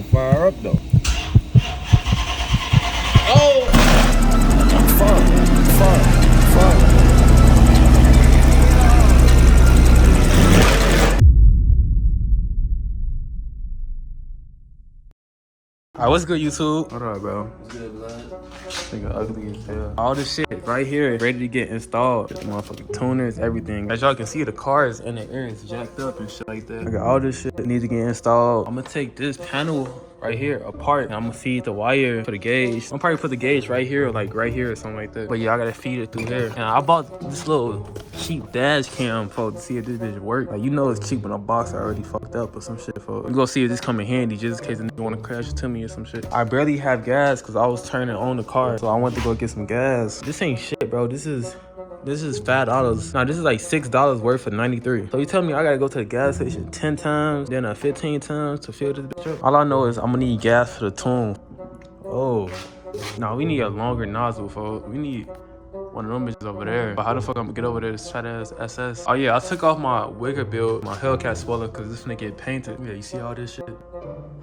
gonna fire up though. Oh! Fuck. Alright, what's good, YouTube? What up, bro? What's good, blood? Nigga ugly as hell. All this shit right here ready to get installed. This motherfucking tuners, everything. As y'all can see, the car is in the air, it's jacked up and shit like that. I got all this shit that needs to get installed. I'm gonna take this panel right here apart and I'm gonna feed the wire for the gauge. I'm probably put the gauge right here, like right here or something like that. But yeah, I gotta feed it through here. And I bought this little cheap dash cam for to see if this bitch work. Like, you know it's cheap when a box already fucked up or some shit for. You go see if this come in handy just in case the nigga wanna crash into me or some shit. I barely have gas because I was turning on the car, so I went to go get some gas. This ain't shit, bro. This is $5. Nah, this is like $6 worth of 93. So you tell me I gotta go to the gas station 10 times, then 15 times to fill this bitch up? All I know is I'm gonna need gas for the tune. Oh. Nah, we need a longer nozzle, folks. We need one of them bitches over there. But how the fuck I'm gonna get over there to try to SS? Oh yeah, I took off my wigger build, my Hellcat spoiler, cause this finna get painted. Yeah, you see all this shit?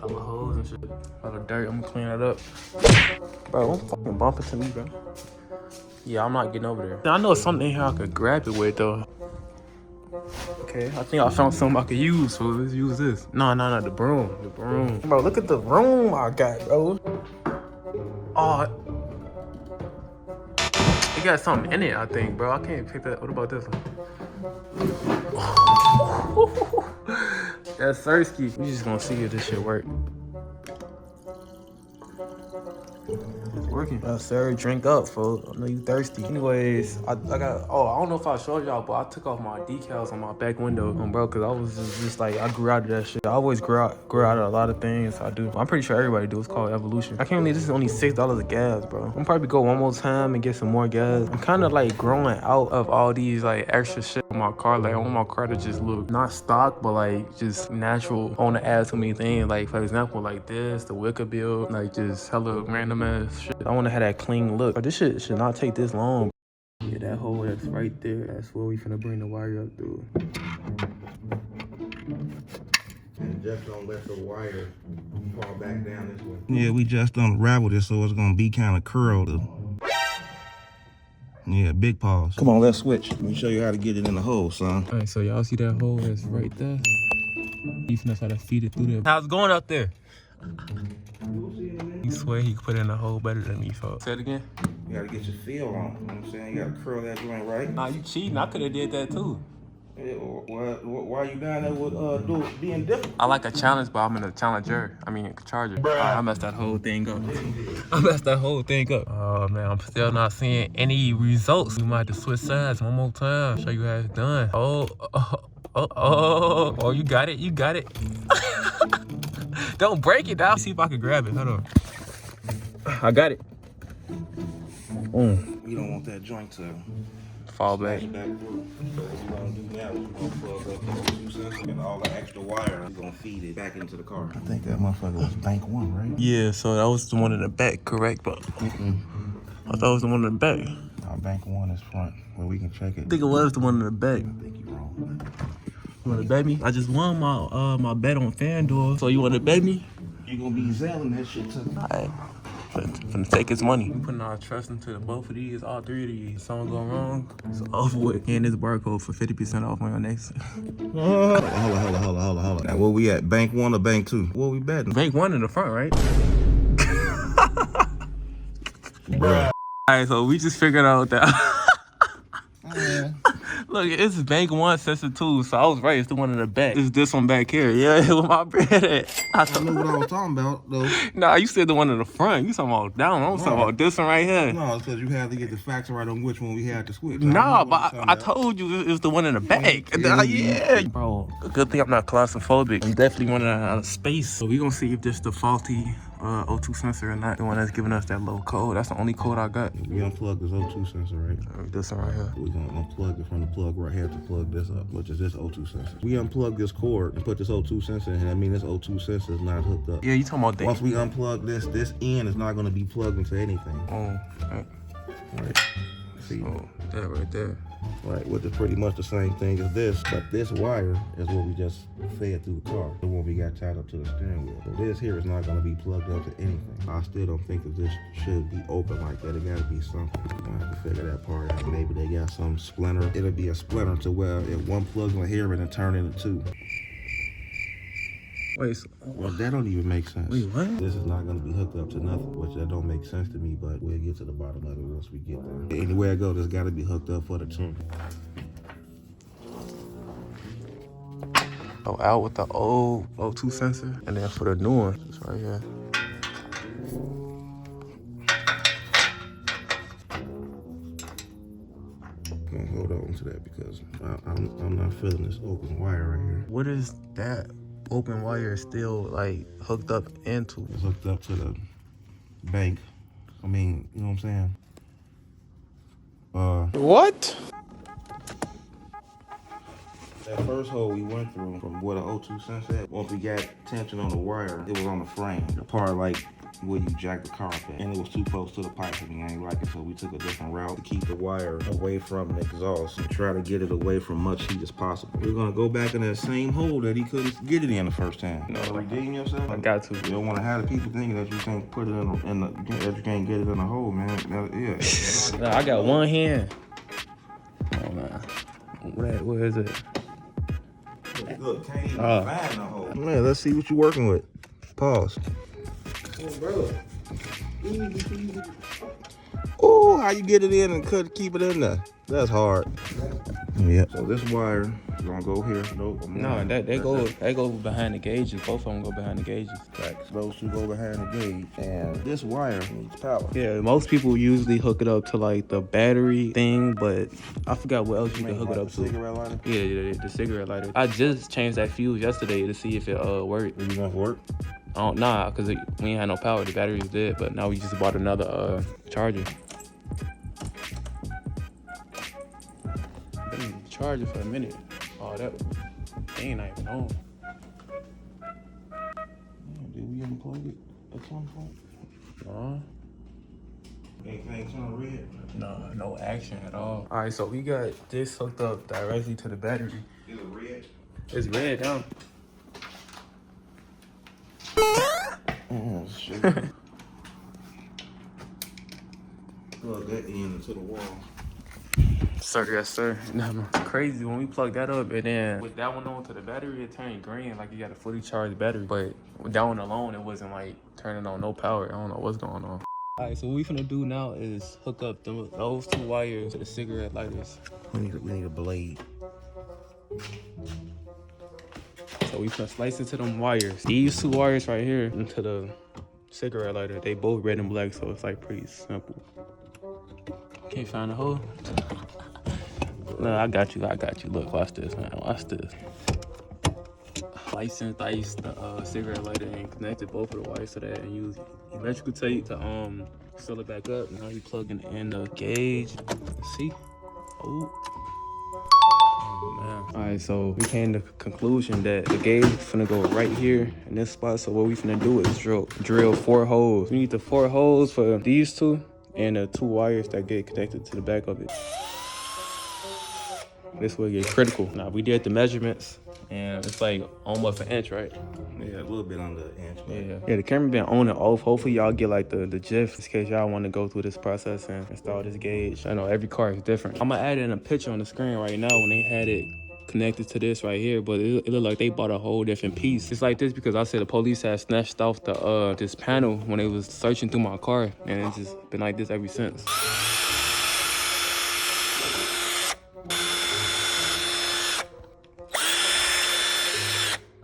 All the holes and shit. All the dirt, I'm gonna clean it up. Bro, don't fucking bump into me, bro. Yeah, I'm not getting over there. I know something in here I could grab it with, though. Okay, I think I found something I could use, so let's use this. No, the broom. The broom. Bro, look at the room I got, bro. Oh, it got something in it, I think, bro. I can't pick that. What about this one? That's Sersky. We just gonna see if this shit work. It's working. Sir, drink up, folks. I know you thirsty. Anyways, I got, I don't know if I showed y'all, but I took off my decals on my back window, bro, because I was just like, I grew out of that shit. I always grew out of a lot of things I do. I'm pretty sure everybody do. It's called evolution. I can't believe this is only $6 of gas, bro. I'm probably go one more time and get some more gas. I'm kind of like growing out of all these like extra shit on my car. Like, I want my car to just look not stock, but like just natural. I want to add so many things. Like, for example, like this, the wicker build, like just hella random ass shit. I want to have that clean look. But this shit should not take this long. Yeah, that hole that's right there, that's where we finna bring the wire up through. And just don't let the wire fall back down this way. Yeah, we just unraveled it, so it's gonna be kind of curled. Yeah, big pause. Come on, let's switch. Let me show you how to get it in the hole, son. All right, so y'all see that hole that's right there? You finna try to feed it through there. How's it going out there? You swear he could put in a hole better than me, folks. Say it again. You gotta get your feel on. You know what I'm saying? You gotta curl that joint right. Nah, you cheating. I could have did that too. Yeah, why you down there with being different? I like a challenge, but I'm in a challenger. I mean, a charger. I messed that whole thing up. Oh man, I'm still not seeing any results. We might have to switch sides one more time. Show you how it's done. Oh, you got it. Don't break it down. See if I can grab it. Hold on. I got it. You don't want that joint to fall back. through. So what you're gonna do now is you're gonna plug up the 2 sensor and all the extra wire. You're gonna feed it back into the car. I think that motherfucker was bank 1, right? Yeah, so that was the one in the back, correct? But I thought it was the one in the back. Our bank 1 is front, where we can check it. I think it was the one in the back. I think you're wrong. You wanna bet me? I just won my bet on FanDuel. So you wanna bet me? You're gonna be selling that shit too. Alright. Finna take his money. We putting our trust into both of these, all 3 of these. Something go wrong, it's over with. And this barcode for 50% off on your next. Hold on. Now where we at? Bank 1 or bank 2? Where we betting? Bank 1 in the front, right? Bruh. Alright, so we just figured out that. Look, it's bank 1, sensor 2, so I was right. It's the one in the back. It's this one back here. Yeah, with my bread at. I knew what I was talking about, though. Nah, you said the one in the front. You talking about down. I'm talking about this one right here. No, it's because you had to get the facts right on which one we had to switch. Nah, but I told you it was the one in the back. Yeah. Bro, good thing I'm not claustrophobic. I'm definitely running out of space. So we gonna see if this is the faulty O2 sensor or not. The one that's giving us that low code. That's the only code I got. We unplugged this O2 sensor, right? This one right here. We're gonna unplug it from the plug right here to plug this up, which is this O2 sensor. We unplug this cord and put this O2 sensor in here. I mean, this O2 sensor is not hooked up. Yeah, you talking about that. Once we unplug this end is not gonna be plugged into anything. Oh, right. See? Oh, that right there. Right, which is pretty much the same thing as this, but this wire is what we just fed through the car, the one we got tied up to the steering wheel. So this here is not going to be plugged up to anything. I still don't think that this should be open like that. It got to be something. I have to figure that part out. Maybe they got some splinter. It'll be a splinter to where if one plugs in here and it turn into two. Wait, so, Well, that don't even make sense. wait, what? This is not going to be hooked up to nothing, which that don't make sense to me, but we'll get to the bottom of it once we get there. Anywhere I go, this got to be hooked up for the tuner. Oh, out with the old O2 sensor, and then for the new one, it's right here. I'm gonna hold on to that because I'm not feeling this open wire right here. What is that open wire still like hooked up into? It's hooked up to the bank. I mean, you know what I'm saying? What? That first hole we went through from where the O2 sensor at, once we got tension on the wire, it was on the frame. The part like where you jack the car up at. And it was too close to the pipe and we ain't like it, so we took a different route to keep the wire away from the exhaust and try to get it away from much heat as possible. We're gonna go back in that same hole that he couldn't get it in the first time. You know, redeem yourself. I got to. You don't want to have the people thinking that you can't put it that you can't get it in the hole, man. Yeah. Nah, I got one hand. Oh man, what is it? Look, can't even find the hole. Man, let's see what you're working with. Pause. Oh, how you get it in and keep it in there? That's hard. Yeah. So this wire is gonna go here. Nope. No, that goes behind the gauges. Both of them go behind the gauges. Facts. Those two go behind the gauge, and this wire needs power. Yeah, most people usually hook it up to like the battery thing, but I forgot what else you can hook it up to. Cigarette lighter? Yeah, the cigarette lighter. I just changed that fuse yesterday to see if it worked. Are you gonna work? Nah, cause we ain't had no power. The battery was dead, but now we just bought another charger. Been charging for a minute. Oh, they ain't not even on. Did we unplug it at some point? No. Anything turn red? No action at all. All right, so we got this hooked up directly to the battery. Is it red? It's red now. Oh shit. Plug that end into the wall. Sir, yes sir. It's crazy when we plug that up and then with that one on to the battery, it turned green like you got a fully charged battery. But with that one alone, it wasn't like turning on no power. I don't know what's going on. All right, so what we finna do now is hook up those two wires to the cigarette lighters. We need a blade. So we finna slice into them wires. These two wires right here into the cigarette lighter, they both red and black, so it's like pretty simple. Can't find a hole? No, I got you. Look, watch this, man. Watch this. Sliced the cigarette lighter and connected both of the wires to that and use electrical tape to seal it back up. Now you plugging in the gauge. See? Oh man. All right, so we came to the conclusion that the gauge is finna go right here in this spot. So what we finna do is drill 4 holes. We need the 4 holes for these two and the 2 wires that get connected to the back of it. This will get critical. Now we did the measurements and it's like almost an inch, right? Yeah, a little bit under an inch. Yeah, the camera been on and off. Hopefully y'all get like the gist in case y'all want to go through this process and install this gauge. I know every car is different. I'm gonna add in a picture on the screen right now when they had it connected to this right here, but it looked like they bought a whole different piece. It's like this because I said the police had snatched off the this panel when they was searching through my car, and it's just been like this ever since.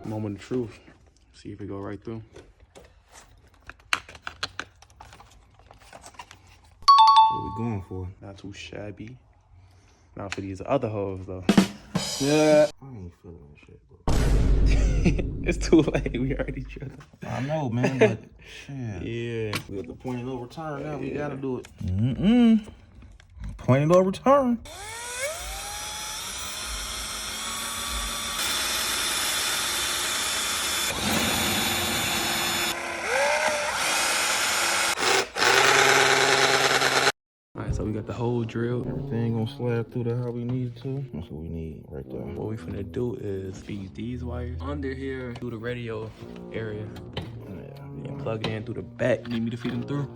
Moment of truth. See if it go right through. What we going for? Not too shabby. Now for these other hoes though. Yeah. I ain't feeling this shit, bro. It's too late. We already drilled it. I know, man, but shit. Yeah. We're at the point of no return now. We gotta do it. Point of no return. So we got the hole drilled. Everything gonna slide through there how we need to. That's what we need right there. What we finna do is feed these wires under here through the radio area. Yeah. And plug it in through the back. Need me to feed them through?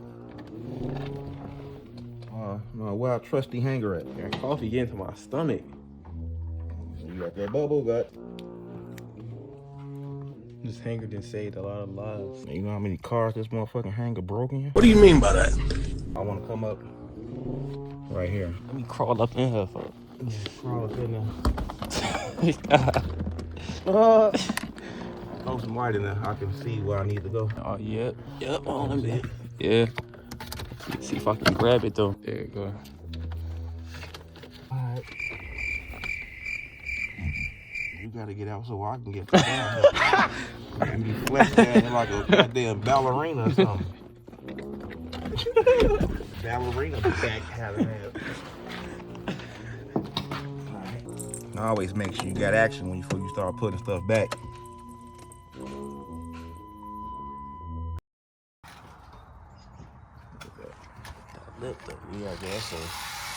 No, where our trusty hanger at? That coffee getting to my stomach. You got that bubble gut. This hanger done saved a lot of lives. You know how many cars this motherfucking hanger broke in? What do you mean by that? I wanna come up right here. Let me crawl up in here for Crawl up in there. Throw some light in there. I can see where I need to go. Oh, yep. Yep, on me. Yeah. See if I can grab it though. There you go. Alright. You gotta get out so I can get down. And be flexed down like a goddamn ballerina or something. Ballerina back having that. Alright. Always make sure you got action before you start putting stuff back. Lip though, yeah, I guess so.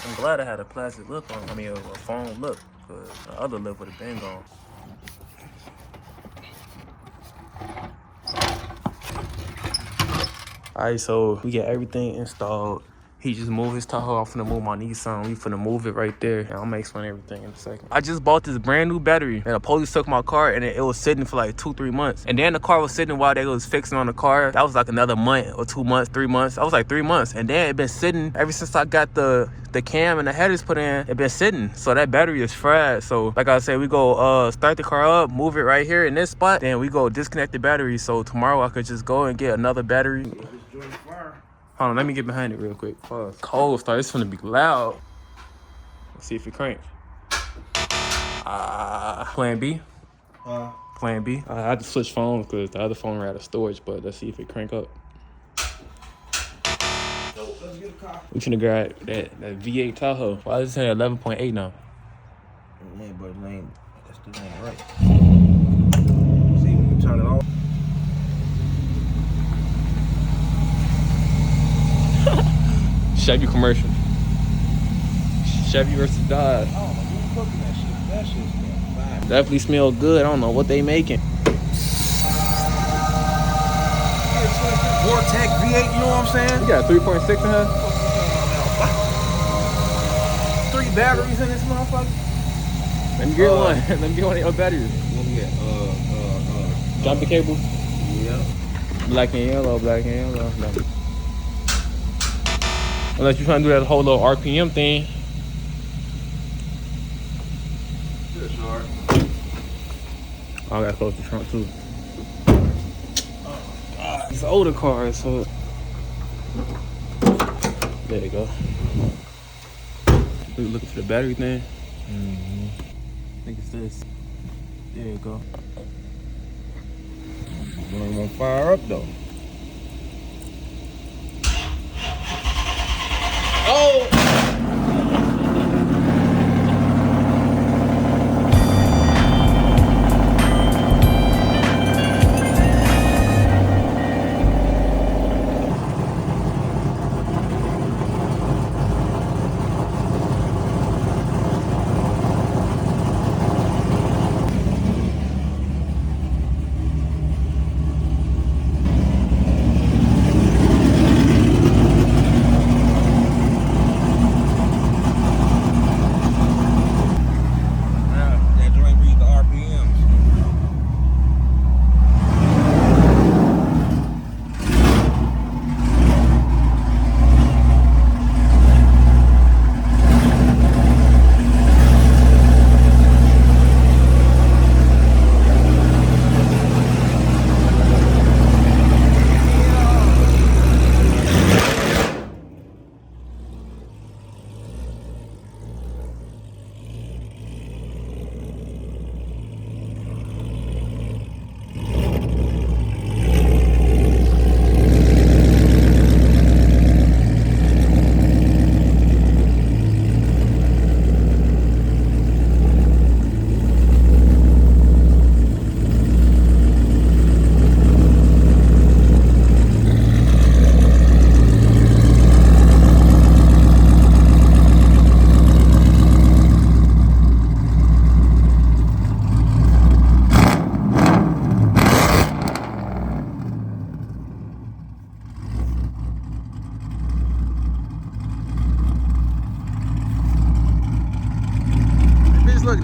I'm glad I had a plastic lip on. I mean, a foam lip, because the other lip would have been gone. Alright, so we get everything installed. He just moved his Tahoe. I'm finna move my Nissan. We finna move it right there. And I'm gonna explain everything in a second. I just bought this brand new battery. And the police took my car and it was sitting for like 2-3 months. And then the car was sitting while they was fixing on the car. That was like another month or 2 months, 3 months. That was like 3 months. And then it been sitting ever since I got the cam and the headers put in. It been sitting. So that battery is fried. So like I said, we go start the car up, move it right here in this spot. Then we go disconnect the battery. So tomorrow I could just go and get another battery. Hold on, let me get behind it real quick. Pause. Cold start. It's gonna be loud. Let's see if it cranks. Plan B. Plan B. I had to switch phones because the other phone ran out of storage, but let's see if it crank up. We finna grab that V8 Tahoe. Why is it saying 11.8 now? Man, but it ain't, that still ain't right. See when you turn it off. Chevy commercial. Chevy versus Dodge. I don't know who's cooking that shit. That shit's fine. Definitely smell good. I don't know what they making. Vortex V8, you know what I'm saying? You got 3.6 in here? 3 batteries in this motherfucker? Let me get one. Let me get one of your batteries. What we got? Jumping cables. Yeah. Black and yellow, black and yellow. No. Unless you're trying to do that whole little RPM thing. Good short. I gotta close the trunk too. It's older cars, so there you go. We looking for the battery thing. I think it's this. There you go. You don't want to fire up though. Oh!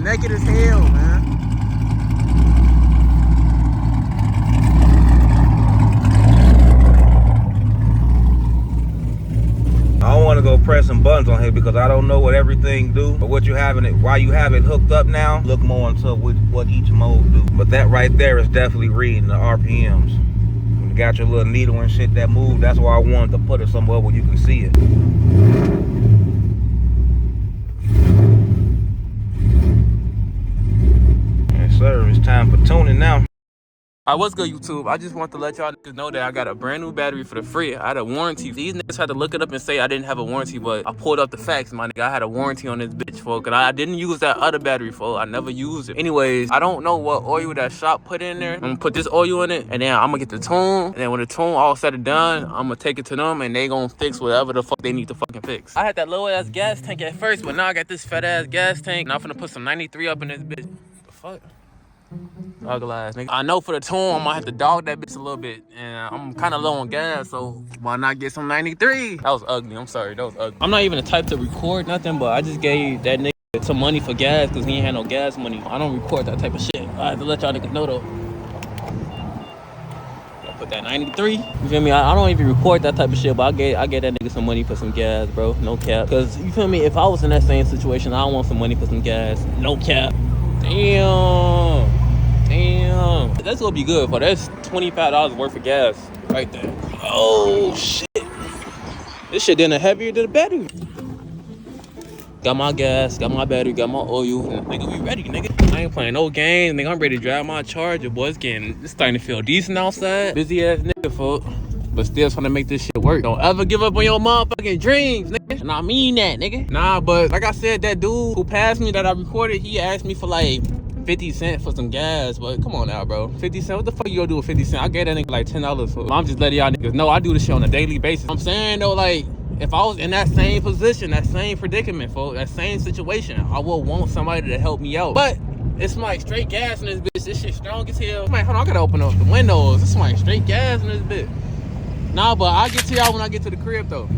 naked as hell, man. I don't want to go pressing buttons on here because I don't know what everything do. But what you having it, while you have it hooked up now, look more into what each mode do. But that right there is definitely reading the RPMs. When you got your little needle and shit that move, that's why I wanted to put it somewhere where you can see it. Yes, sir. It's time for tuning now. Alright, what's good, YouTube? I just want to let y'all niggas know that I got a brand new battery for the free. I had a warranty. These niggas had to look it up and say I didn't have a warranty, but I pulled up the facts, my nigga. I had a warranty on this bitch, folks, and I didn't use that other battery, folks. I never used it. Anyways, I don't know what oil that shop put in there. I'm gonna put this oil in it, and then I'm gonna get the tune, and then when the tune all said and done, I'm gonna take it to them, and they gonna fix whatever the fuck they need to fucking fix. I had that low ass gas tank at first, but now I got this fat ass gas tank, and I'm finna put some 93 up in this bitch. The fuck? Ugly ass nigga. I know for the tune, I'm gonna have to dog that bitch a little bit. And I'm kind of low on gas, so why not get some 93? That was ugly. I'm sorry. That was ugly. I'm not even the type to record nothing, but I just gave that nigga some money for gas because he ain't had no gas money. I don't record that type of shit. I have to let y'all niggas know though. I put that 93. You feel me? I don't even record that type of shit, but I gave that nigga some money for some gas, bro. No cap. Because you feel me? If I was in that same situation, I want some money for some gas. No cap. Damn. That's gonna be good, but that's $25 worth of gas right there. Oh shit. This shit done heavier than the battery. Got my gas, got my battery, got my oil. Nigga, we ready, nigga. I ain't playing no games, nigga. I'm ready to drive my Charger, boy. It's starting to feel decent outside. Busy ass nigga, folk. But still trying to make this shit work. Don't ever give up on your motherfucking dreams, nigga. And I mean that, nigga. Nah, but like I said, that dude who passed me that I recorded, he asked me for like 50 cents for some gas, but come on now, bro. 50 cents? What the fuck you gonna do with 50 cents? I gave that nigga like $10 for. I'm just letting y'all niggas know I do this shit on a daily basis. I'm saying though, like, if I was in that same position, that same predicament, folks, that same situation, I would want somebody to help me out. But it's like straight gas in this bitch. This shit strong as hell. Man, hold on, I gotta open up the windows. It's like straight gas in this bitch. Nah, but I'll get to y'all when I get to the crib though.